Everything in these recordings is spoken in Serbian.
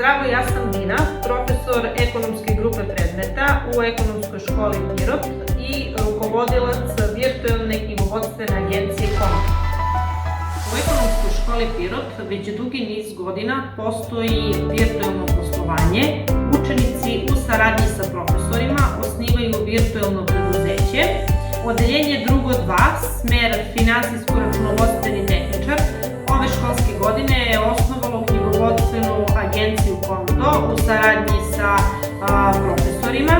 Zdravo, ja sam Dina, profesor ekonomske grupe predmeta u Ekonomskoj školi Pirot i rukovodilac virtualne knjigovodstvene agencije Konto. U Ekonomskoj školi Pirot već dugi niz godina postoji virtualno poslovanje. Učenici u saradnji sa profesorima osnivaju virtualno preduzeće. Odeljenje drugo 2, smer finansijsko-računovodstveni tehničar, ove školske godine je osnovalo knjigovodstvenu agenciju Konto u saradnji sa profesorima.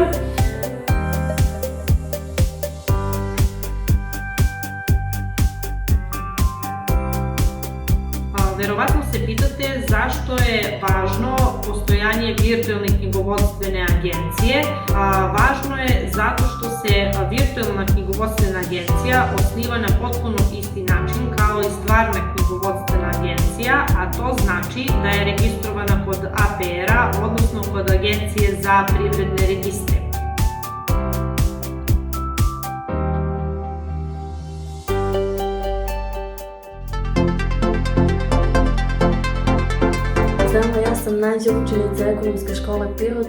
Verovatno se pitate zašto je važno postojanje virtualne knjigovodstvene agencije. Važno je zato što se virtualna knjigovodstvena agencija osniva na potpuno isti način kao i stvarna knjigovodstvena agencija, a to znači da je registrovana kod APR-a, odnosno kod Agencije za privredne registre. Zdravo, ja sam Nađa, učenica Ekonomske škole Pirot.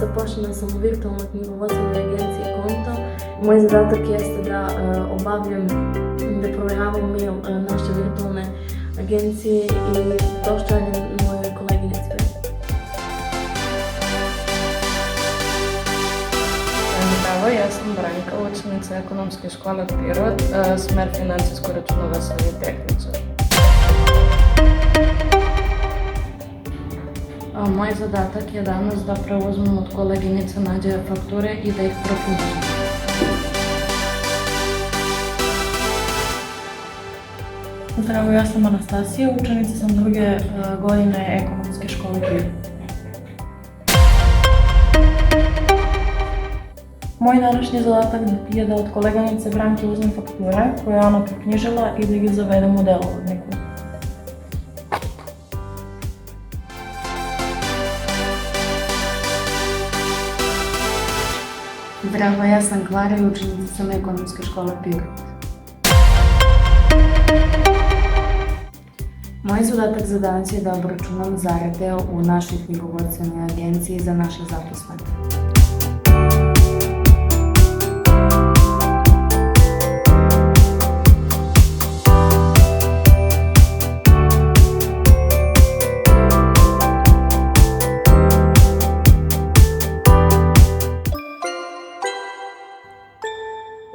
Zaposlena sam u virtualnoj knjigovodstvenoj agenciji Konto. Moj zadatak jeste da provjeravam mail naše virtualne agencije i dostavljam moje koleginice. Zdravo, ja sam Branka, učenica Ekonomske škole Pirot, smer finansijsko-računovodstveni tehničar. Moj zadatak je danas da preuzmem od koleginice Nađe fakture i da ih propudim. Zdravo, ja sam Anastasija, učenica sam druge godine Ekonomske škole Pirot. Moj današnji zadatak je da od koleginice Branke uzmem fakture koje je ona proknjižila i da ih zavedem u delovodniku. Zdravo, ja sam Klara i učenica sam Ekonomske škole Pirot. Moj zadatak za danas je da obračunam zarade u našoj knjigovodstvenoj agenciji za naše zaposlene.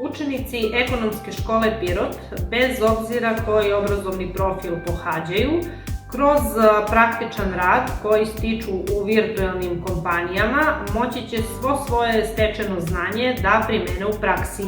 Učenici Ekonomske škole Pirot, bez obzira koji obrazovni profil pohađaju, kroz praktičan rad koji stiču u virtualnim kompanijama, moći će svo svoje stečeno znanje da primene u praksi.